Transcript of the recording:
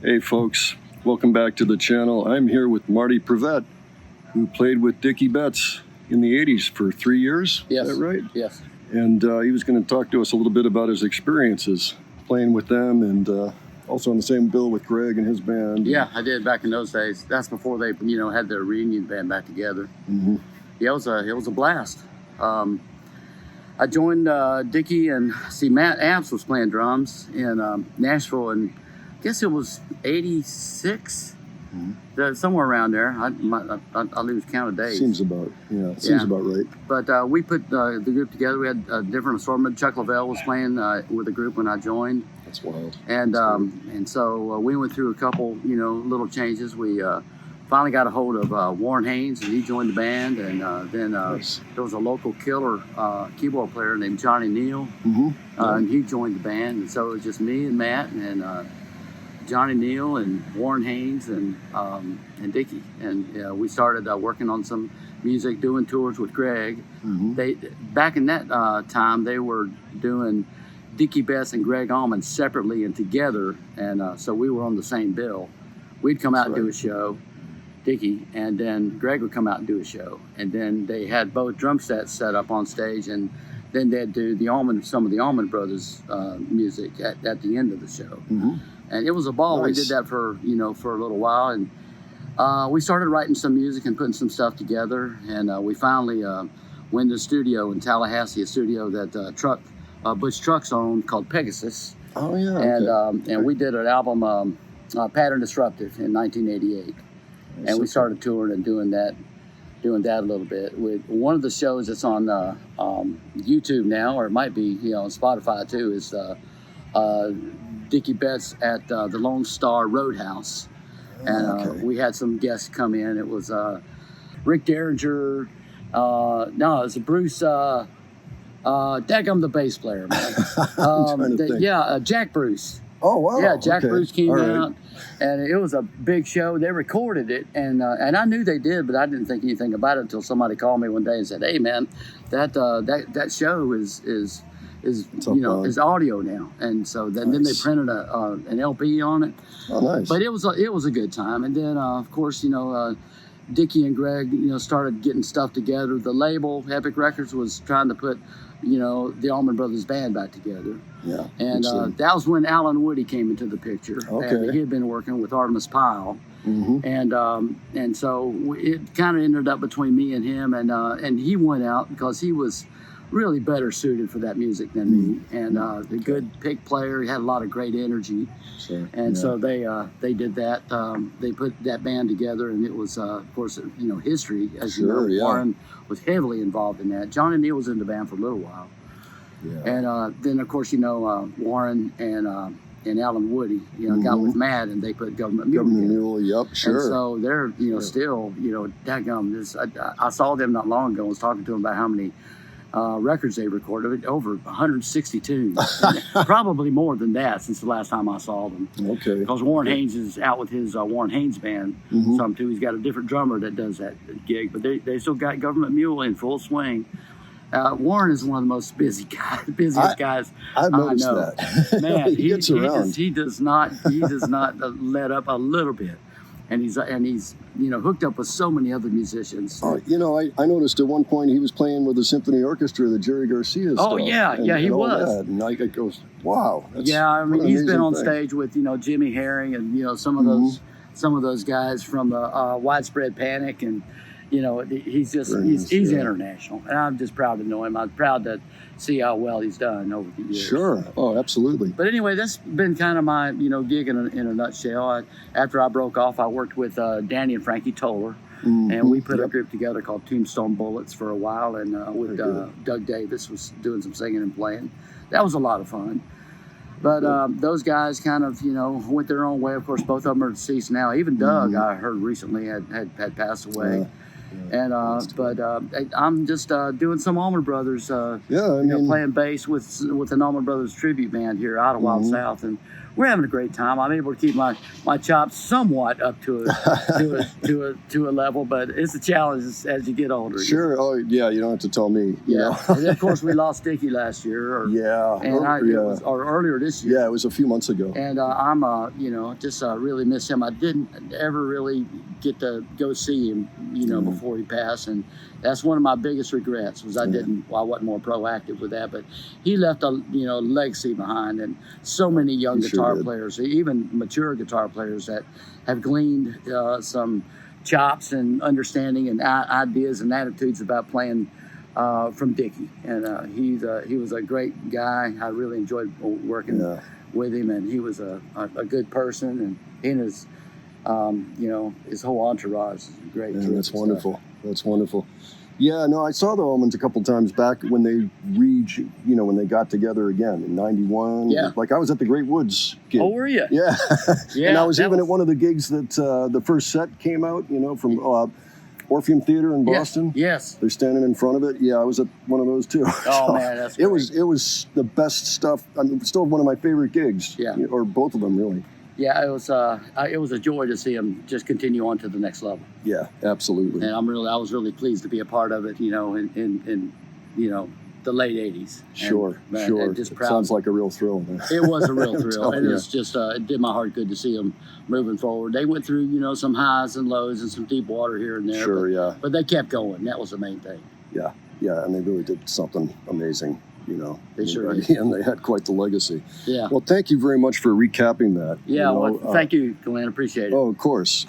Hey folks, welcome back to the channel. I'm here with Marty Privette, who played with Dickie Betts in the 80s for 3 years. Yes. Is that right? Yes. And he was going to talk to us a little bit about his experiences playing with them and also on the same bill with Gregg and his band. Yeah, I did back in those days. That's before they, had their reunion band back together. Mm-hmm. Yeah, it was a blast. I joined Dickie and Matt Apps was playing drums in Nashville, and I guess it was 86, somewhere around there. I lose count of days. Seems about right. But we put the group together. We had a different assortment. Chuck Lavelle was playing with the group when I joined. That's wild. And so we went through a couple, little changes. We finally got a hold of Warren Haynes, and he joined the band. And then Nice. there was a local killer keyboard player named Johnny Neal, Mm-hmm. and he joined the band. And so it was just me and Matt and Johnny Neal and Warren Haynes and Dickie. And we started working on some music, doing tours with Gregg. Mm-hmm. They back in that time they were doing Dickie Betts and Gregg Allman separately and together, and so we were on the same bill. We'd come out and do a show, Dickie, and then Gregg would come out and do a show, and then they had both drum sets set up on stage, and then they'd do some of the Allman Brothers music at the end of the show. Mm-hmm. And it was a ball. Nice. We did that for for a little while, and we started writing some music and putting some stuff together, and we finally went to the studio in Tallahassee, a studio that Butch Trucks owned, called Pegasus. Oh yeah. And okay. and we did an album, Pattern Disruptive, in 1988, and we started touring and doing that a little bit. With one of the shows that's on YouTube now, or it might be on Spotify too, is Dickie Betts at the Lone Star Roadhouse, and we had some guests come in. It was Rick Derringer. No, it was Bruce. Daggum, the bass player, man. Jack Bruce. Oh wow. Yeah, Jack Okay. Bruce came All right. out, and it was a big show. They recorded it, and I knew they did, but I didn't think anything about it until somebody called me one day and said, "Hey, man, that show is is audio now." And so then they printed an LP on it. Oh nice. But it was a good time. And then of course Dickie and Gregg started getting stuff together. The label Epic Records was trying to put the Allman Brothers Band back together. Yeah. And that was when Alan Woody came into the picture. Okay. And he had been working with Artemis Pyle. Mm-hmm. And so it kind of ended up between me and him, and he went out because he was really better suited for that music than me, and a good pick player. He had a lot of great energy. Sure. And so they did that. They put that band together, and it was, of course, history. As you know, yeah. Warren was heavily involved in that. Johnny Neal was in the band for a little while. Yeah. And then, of course, Warren and Alan Woody, got with Matt, and they put Government Mule together. Mule, yep, sure. And so they're, still, dadgum, I saw them not long ago. I was talking to them about how many records they recorded, over 160 tunes. Probably more than that since the last time I saw them. Okay. Because Warren Haynes is out with his Warren Haynes Band. Some too. He's got a different drummer that does that gig, but they still got Government Mule in full swing. Warren is one of the most busiest guys I've noticed I know. that. Man, he gets around. He does not let up a little bit, and he's hooked up with so many other musicians. I noticed at one point he was playing with the symphony orchestra, the Jerry Garcia stuff. Oh yeah, he was. And it goes, wow. He's been on stage with Jimmy Herring and some of those guys from the Widespread Panic, and he's international, and I'm just proud to know him. I'm proud to see how well he's done over the years. Sure. Oh, absolutely. But anyway, that's been kind of my gig in a nutshell. After I broke off, I worked with Danny and Frankie Toller, and we put a group together called Tombstone Bullets for a while, and with Doug Davis was doing some singing and playing. That was a lot of fun. But those guys kind of, went their own way. Of course, both of them are deceased now. Even Doug, I heard recently, had passed away. And I'm just doing some Allman Brothers. Playing bass with an Allman Brothers Tribute Band here, Idlewild South, and we're having a great time. I'm able to keep my chops somewhat up to a level, but it's a challenge as you get older. Sure. You know? Oh yeah, you don't have to tell me. You know? And then, of course, we lost Dickie last year. Or earlier this year. Yeah, it was a few months ago. And I'm just really miss him. I didn't ever really get to go see him, before he passed, and that's one of my biggest regrets was I wasn't more proactive with that. But he left a legacy behind, and so many young guitar players, even mature guitar players that have gleaned some chops and understanding and ideas and attitudes about playing from Dickie. And he was a great guy. I really enjoyed working with him, and he was a good person, and he and his his whole entourage is great. Yeah, that's wonderful. That's wonderful. Yeah, no, I saw the Allmans a couple times back when they when they got together again in '91. Yeah. Like I was at the Great Woods gig. Oh, were you? Yeah. Yeah. And I was even at one of the gigs that the first set came out, from Orpheum Theater in Boston. Yes. They're standing in front of it. Yeah, I was at one of those too. Oh, man, that's great. It was the best stuff. I mean, still one of my favorite gigs. Yeah. Or both of them, really. Yeah, it was a joy to see him just continue on to the next level. Yeah, absolutely. And I was really pleased to be a part of it, in the late '80s. Sure. Just proud. Sounds like a real thrill. It was a real thrill, and it was just it did my heart good to see them moving forward. They went through some highs and lows and some deep water here and there. Sure, but they kept going. That was the main thing. Yeah, and they really did something amazing. They sure did. And they had quite the legacy. Yeah. Well, thank you very much for recapping that. Yeah. Thank you, Glenn. Appreciate it. Oh, of course.